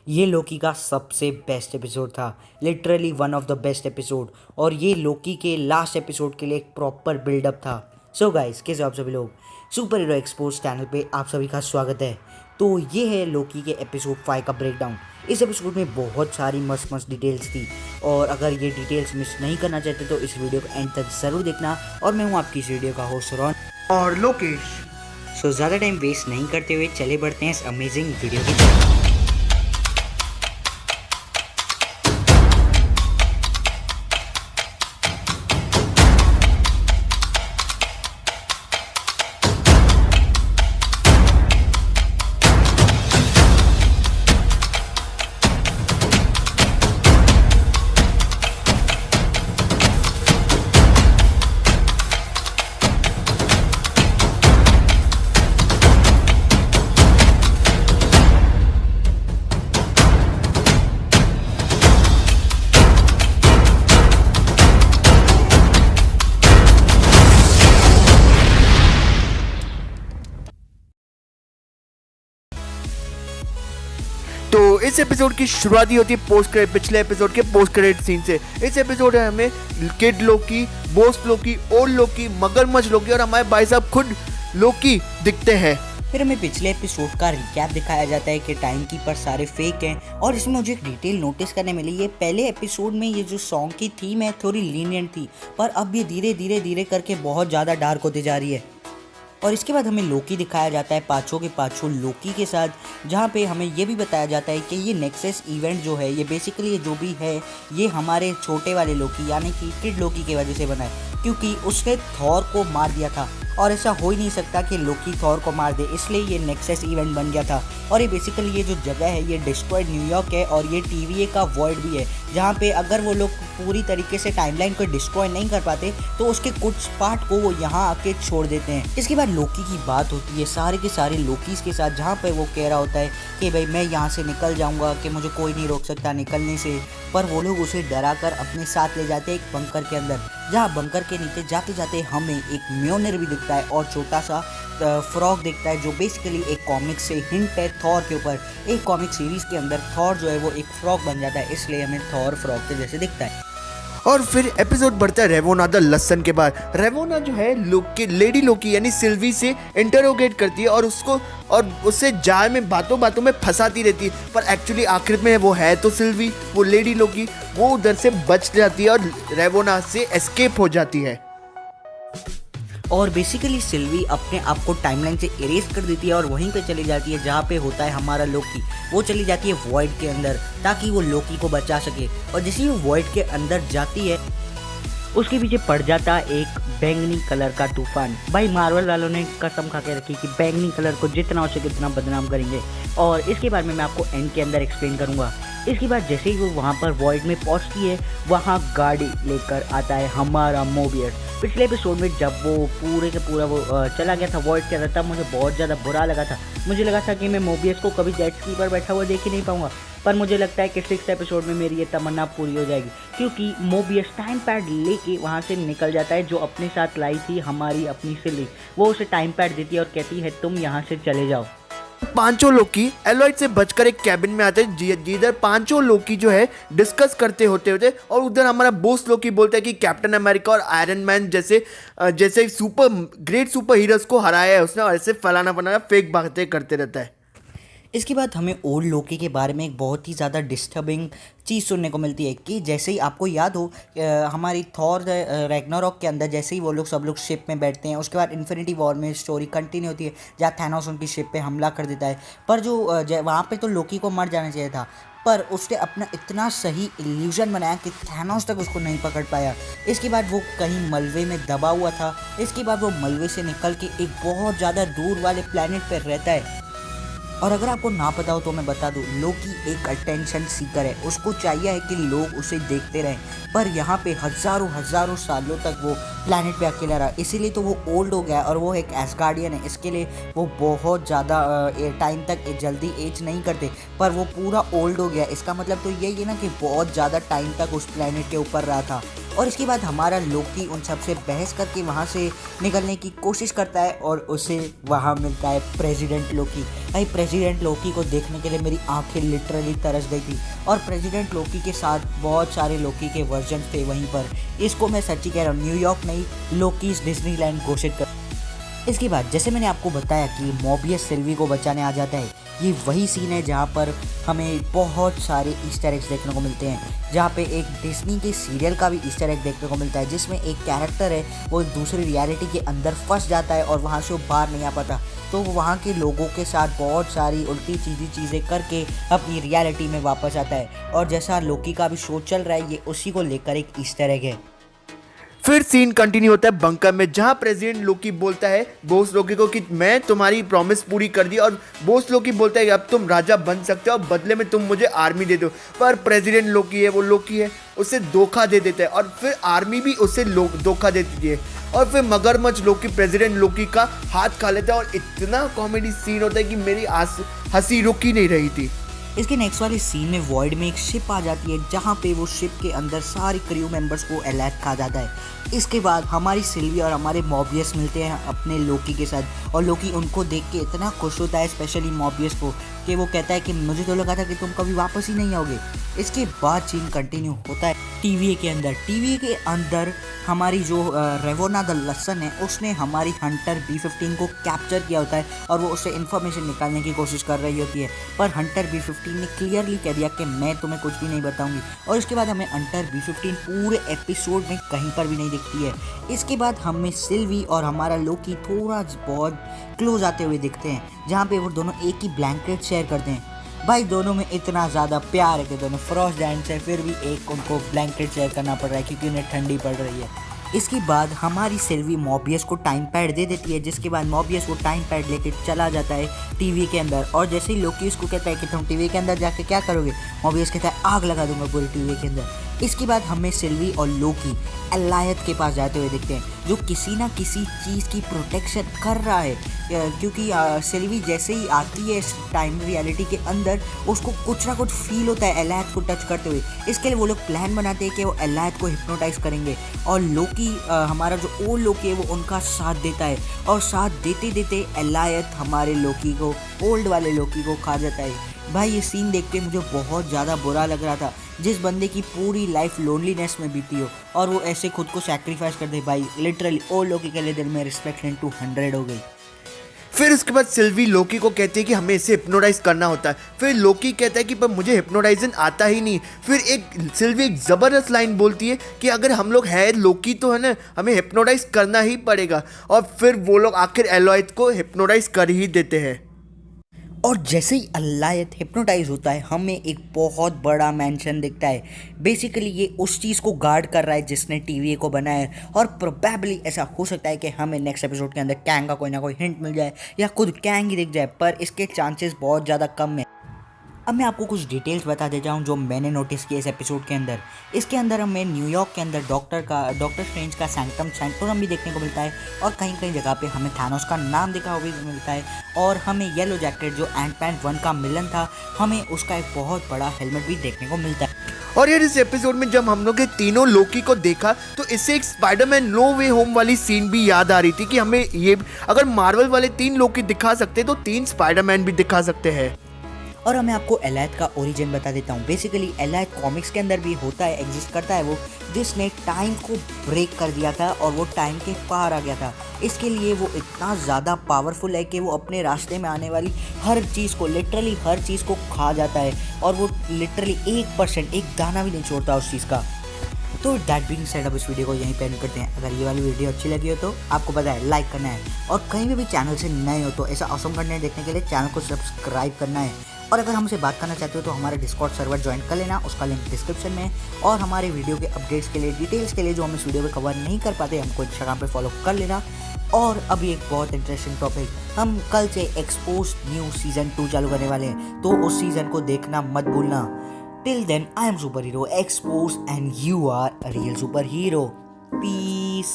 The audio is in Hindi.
ये लोकी का सबसे बेस्ट एपिसोड था, literally one of the best episode. और ये लोकी के लास्ट एपिसोड के लिए एक प्रॉपर बिल्डअप था। सो गाइस, कैसे आप सभी लोग, सुपर हीरो एक्सपोज चैनल पे आप सभी का स्वागत है। तो ये है लोकी के एपिसोड 5 का ब्रेकडाउन। इस एपिसोड में बहुत सारी मस्त मस्त डिटेल्स थी, और अगर ये डिटेल्स मिस नहीं करना चाहते तो इस वीडियो को एंड तक ज़रूर देखना। और मैं हूँ आपकी इस वीडियो का होस्ट रॉन और लोकेश। सो ज़्यादा टाइम वेस्ट नहीं करते हुए चले बढ़ते हैं इस अमेजिंग वीडियो की तरफ। तो इस एपिसोड की शुरुआत ही होती है पिछले एपिसोड के पोस्ट क्रेडिट सीन से। इस एपिसोड में हमें किड लोकी, बोस लोकी, ओल्ड लोकी, मगरमच्छ लोकी और हमारे भाई साहब खुद लोकी दिखते हैं। फिर हमें पिछले एपिसोड का रिकैप दिखाया जाता है कि टाइम कीपर सारे फेक हैं। और इसमें मुझे एक डिटेल नोटिस करने मिली, ये पहले एपिसोड में ये जो सॉन्ग की थीम है थोड़ी लीनियंट थी, पर अब ये धीरे धीरे धीरे करके बहुत ज़्यादा डार्क होती जा रही है। और इसके बाद हमें लोकी दिखाया जाता है पाँचों के पाँचों लोकी के साथ, जहाँ पे हमें ये भी बताया जाता है कि ये नेक्सस इवेंट जो है, ये बेसिकली जो भी है ये हमारे छोटे वाले लोकी यानी कि किड लोकी की वजह से बना है, क्योंकि उसने थॉर को मार दिया था। और ऐसा हो ही नहीं सकता कि लोकी थॉर को मार दे, इसलिए ये नेक्सस इवेंट बन गया था। और ये बेसिकली ये जो जगह है ये डिस्ट्रॉयड न्यूयॉर्क है, और ये TVA का वॉइड भी है, जहाँ पे अगर वो लोग पूरी तरीके से टाइमलाइन को डिस्ट्रॉय नहीं कर पाते तो उसके कुछ पार्ट को वो यहाँ आके छोड़ देते हैं। इसके बाद लोकी की बात होती है सारे के सारे लोकीज के साथ, जहाँ पे वो कह रहा होता है कि भाई मैं यहाँ से निकल जाऊँगा, कि मुझे कोई नहीं रोक सकता निकलने से। पर वो लोग उसे डरा कर अपने साथ ले जाते हैं एक बंकर के अंदर, जहाँ बंकर के नीचे जाते जाते हमें एक म्योनर भी दिखता है और छोटा सा फ्रॉग दिखता है, जो बेसिकली एक कॉमिक से हिंट है थॉर के ऊपर। एक कॉमिक सीरीज के अंदर थॉर जो है वो एक फ्रॉग बन जाता है, इसलिए हमें थॉर फ्रॉग के जैसे दिखता है। और फिर एपिसोड बढ़ता है रेवोना द लसन के बाद। रेवोना जो है लेडी लोकी यानी सिल्वी से इंटरोगेट करती है और उससे जाल में बातों बातों में फंसाती रहती है, पर एक्चुअली आखिर में वो है तो सिल्वी, वो लेडी लोकी, वो उधर से बच जाती है और रेवोना से एस्केप हो जाती है। और बेसिकली सिल्वी अपने आप को टाइमलाइन से इरेज कर देती है और वहीं पे चली जाती है जहाँ पे होता है हमारा लोकी। वो चली जाती है वॉइड के अंदर ताकि वो लोकी को बचा सके। और जैसे ही वो वॉइड के अंदर जाती है उसके पीछे पड़ जाता एक बैंगनी कलर का तूफान। भाई मार्वल वालों ने कसम खा के रखी कि बैंगनी कलर को जितना हो सके उतना बदनाम करेंगे, और इसके बारे में मैं आपको एंड के अंदर एक्सप्लेन करूंगा। इसके बाद जैसे ही वो वहाँ पर वॉइड में पहुँचती है, वहाँ गाड़ी लेकर आता है हमारा मोबियस। पिछले एपिसोड में जब वो पूरे के पूरा वो चला गया था वॉइड के अंदर, तब मुझे बहुत ज़्यादा बुरा लगा था। मुझे लगा था कि मैं मोबियस को कभी जेट स्की पर बैठा हुआ देख ही नहीं पाऊंगा, पर मुझे लगता है कि 6th एपिसोड में मेरी ये तमन्ना पूरी हो जाएगी, क्योंकि मोबियस टाइम पैड लेके वहाँ से निकल जाता है, जो अपने साथ लाई थी हमारी अपनी सिल्वी। वो उसे टाइम पैड देती है और कहती है तुम यहाँ से चले जाओ। पांचों लोकी एलॉयड से बचकर एक कैबिन में आते हैं, जिधर पांचों लोकी जो है डिस्कस करते होते और उधर हमारा बोस लोकी बोलता है कि कैप्टन अमेरिका और आयरन मैन जैसे ग्रेट सुपर हीरोज को हराया है उसने, और ऐसे फलाना फेक बातें करते रहता है। इसके बाद हमें ओल्ड लोकी के बारे में एक बहुत ही ज़्यादा डिस्टर्बिंग चीज़ सुनने को मिलती है कि जैसे ही आपको याद हो हमारी थॉर रैग्नारॉक के अंदर जैसे ही वो लोग सब लोग शिप में बैठते हैं, उसके बाद इन्फिनिटी वॉर में स्टोरी कंटिन्यू होती है जहाँ थैनोस उनकी शिप पे हमला कर देता है। पर जो वहाँ पे तो लोकी को मर जाना चाहिए था, पर उसने अपना इतना सही इल्यूजन बनाया कि थैनोस तक उसको नहीं पकड़ पाया। इसके बाद वो कहीं मलबे में दबा हुआ था। इसके बाद वो मलबे से निकल के एक बहुत ज़्यादा दूर वाले प्लैनेट पर रहता है। और अगर आपको ना पता हो तो मैं बता दूं, लोकी एक अटेंशन सीकर है, उसको चाहिए है कि लोग उसे देखते रहें। पर यहाँ पे हज़ारों सालों तक वो प्लैनेट पे अकेला रहा, इसीलिए तो वो ओल्ड हो गया। और वो एक एस्गार्डियन है, इसके लिए वो बहुत ज़्यादा टाइम तक जल्दी एज नहीं करते, पर वो पूरा ओल्ड हो गया। इसका मतलब तो यही है ना कि बहुत ज़्यादा टाइम तक उस प्लैनेट के ऊपर रहा था। और इसके बाद हमारा लोकी उन सबसे बहस करके वहाँ से निकलने की कोशिश करता है और उसे वहाँ मिलता है प्रेसिडेंट लोकी। भाई प्रेसिडेंट लोकी को देखने के लिए मेरी आंखें लिटरली तरस गई थी और प्रेसिडेंट लोकी के साथ बहुत सारे लोकी के वर्जन थे वहीं पर। इसको मैं सच्ची कह रहा हूँ, न्यूयॉर्क नहीं लोकीज डिज्नीलैंड घोषित कर। इसके बाद जैसे मैंने आपको बताया कि मोबियस सिल्वी को बचाने आ जाता है, ये वही सीन है जहाँ पर हमें बहुत सारे ईस्टर एग्स देखने को मिलते हैं, जहाँ पे एक डिज्नी के सीरियल का भी ईस्टर एग देखने को मिलता है जिसमें एक कैरेक्टर है वो दूसरी रियलिटी के अंदर फंस जाता है और वहाँ से वो बाहर नहीं आ पाता, तो वो वहाँ के लोगों के साथ बहुत सारी उल्टी सीधी चीज़ें करके अपनी रियलिटी में वापस आता है। और जैसा लोकी का भी शो चल रहा है, ये उसी को लेकर एक ईस्टर एग है। फिर सीन कंटिन्यू होता है बंकर में, जहां प्रेसिडेंट लोकी बोलता है बॉस लोकी को कि मैं तुम्हारी प्रॉमिस पूरी कर दी, और बॉस लोकी बोलता है कि अब तुम राजा बन सकते हो, बदले में तुम मुझे आर्मी दे दो। पर प्रेसिडेंट लोकी है, वो लोकी है, उसे धोखा दे देता है और फिर आर्मी भी उसे धोखा दे देती है और फिर मगरमच्छ लोकी प्रेसिडेंट लोकी का हाथ खा लेता है और इतना कॉमेडी सीन होता है कि मेरी हंसी रुक ही नहीं रही थी। इसके नेक्स्ट वाले सीन में वॉइड में एक शिप आ जाती है जहाँ पे वो शिप के अंदर सारे क्रू मेंबर्स को अलर्ट खा जाता है। इसके बाद हमारी सिल्वी और हमारे मॉबियस मिलते हैं अपने लोकी के साथ और लोकी उनको देख के इतना खुश होता है, स्पेशली मॉबियस को, कि वो कहता है कि मुझे तो लगा था कि तुम कभी वापस ही नहीं आओगे। इसके बाद सीन कंटिन्यू होता है टीवी के अंदर। टीवी के अंदर हमारी जो रेवोना द लसन है उसने हमारी हंटर B-15 को कैप्चर किया होता है और वो उससे इन्फॉर्मेशन निकालने की कोशिश कर रही होती है, पर हंटर B-15 ने क्लियरली कह दिया कि मैं तुम्हें कुछ भी नहीं बताऊंगी। और इसके बाद हमें हंटर B-15 पूरे एपिसोड में कहीं पर भी नहीं दिखती है। इसके बाद हमें सिल्वी और हमारा लोकी थोड़ा बहुत क्लोज आते हुए दिखते हैं, जहाँ पे वो दोनों एक ही ब्लैंकेट शेयर करते हैं। भाई दोनों में इतना ज़्यादा प्यार है कि दोनों फ्रॉस्ट डांस है, फिर भी एक उनको ब्लैंकेट शेयर करना पड़ रहा है क्योंकि उन्हें ठंडी पड़ रही है। इसके बाद हमारी सिल्वी मॉबियस को टाइम पैड दे देती है, जिसके बाद मॉबियस वो टाइम पैड लेके चला जाता है टीवी के अंदर। और जैसे ही लोकी उसको कहता है कि तुम टीवी के अंदर जाके क्या करोगे, मॉबियस कहता है आग लगा दूंगा पूरी टीवी के अंदर। इसके बाद हमें सिल्वी और लोकी एलायत के पास जाते हुए दिखते हैं, जो किसी ना किसी चीज़ की प्रोटेक्शन कर रहा है, क्योंकि सिल्वी जैसे ही आती है इस टाइम रियलिटी के अंदर उसको कुछ ना कुछ फील होता है एलायत को टच करते हुए। इसके लिए वो लोग प्लान बनाते हैं कि वो एलायत को हिप्नोटाइज करेंगे और लोकी हमारा जो ओल्ड लोकी है वो उनका साथ देता है और साथ देते देते एलायत हमारे लोकी को, ओल्ड वाले लोकी को खा जाता है। भाई ये सीन देख के मुझे बहुत ज़्यादा बुरा लग रहा था, जिस बंदे की पूरी लाइफ लोनलीनेस में बीती हो और वो ऐसे खुद को सैक्रिफाइस कर दे। भाई लिटरली ओल्ड लोकी के लिए दिल में रिस्पेक्ट इनटू 100 हो गई। फिर उसके बाद सिल्वी लोकी को कहती है कि हमें इसे हिप्नोटाइज करना होता है। फिर लोकी कहता है कि पर मुझे हिप्नोटाइजन आता ही नहीं। फिर सिल्वी एक ज़बरदस्त लाइन बोलती है कि अगर हम लोग है लोकी तो है ना, हमें हिप्नोटाइज करना ही पड़ेगा। और फिर वो लोग आखिर एलॉयड को हिप्नोटाइज कर ही देते हैं। और जैसे ही अलायत हिप्नोटाइज होता है हमें एक बहुत बड़ा मैंशन दिखता है। बेसिकली ये उस चीज़ को गार्ड कर रहा है जिसने टीवी को बनाया है, और प्रोबेबली ऐसा हो सकता है कि हमें नेक्स्ट एपिसोड के अंदर कैंग का कोई ना कोई हिंट मिल जाए या खुद कैंग ही दिख जाए, पर इसके चांसेस बहुत ज़्यादा कम है। अब मैं आपको कुछ डिटेल्स बता देता हूँ जो मैंने नोटिस किया इस एपिसोड के अंदर। इसके अंदर हमें न्यूयॉर्क के अंदर डॉक्टर स्ट्रेंज का सैंक्टम सैंक्टोरम भी देखने को मिलता है, और कहीं कहीं जगह पे हमें थानोस का नाम देखा हुआ भी मिलता है, और हमें येलो जैकेट जो एंटमैन 1 का मिलन था, हमें उसका एक बहुत बड़ा हेलमेट भी देखने को मिलता है। और यार इस एपिसोड में जब हम लोग ये तीनों लोकी को देखा तो इससे एक स्पाइडरमैन नो वे होम वाली सीन भी याद आ रही थी कि हमें ये अगर मार्वल वाले 3 लोकी दिखा सकते तो 3 स्पाइडरमैन भी दिखा सकते हैं। और मैं आपको एलायत का ओरिजिन बता देता हूँ। बेसिकली एलायत कॉमिक्स के अंदर भी होता है, एग्जिस्ट करता है वो, जिसने टाइम को ब्रेक कर दिया था और वो टाइम के पार आ गया था। इसके लिए वो इतना ज़्यादा पावरफुल है कि वो अपने रास्ते में आने वाली हर चीज़ को, लिटरली हर चीज़ को खा जाता है, और वो लिटरली 1% एक दाना भी नहीं छोड़ता उस चीज़ का। तो दैट बीइंग सेड अब इस वीडियो को यहीं पे एंड करते हैं। अगर ये वाली वीडियो अच्छी लगी हो तो आपको पता है लाइक करना है, और कहीं भी चैनल से नए हो तो ऐसा ऑसम कंटेंट देखने के लिए चैनल को सब्सक्राइब करना है। और अगर हमसे बात करना चाहते हो तो हमारा डिस्कॉर्ड सर्वर ज्वाइन कर लेना, उसका लिंक डिस्क्रिप्शन में है। और हमारे वीडियो के अपडेट्स के लिए, डिटेल्स के लिए जो हम इस वीडियो पे कवर नहीं कर पाते, हमको इंस्टाग्राम पे फॉलो कर लेना। और अभी एक बहुत इंटरेस्टिंग टॉपिक, हम कल से एक्सपोज न्यू सीजन 2 चालू करने वाले हैं, तो उस सीजन को देखना मत भूलना। Till then I am super hero expose and you are a real super hero. Piece.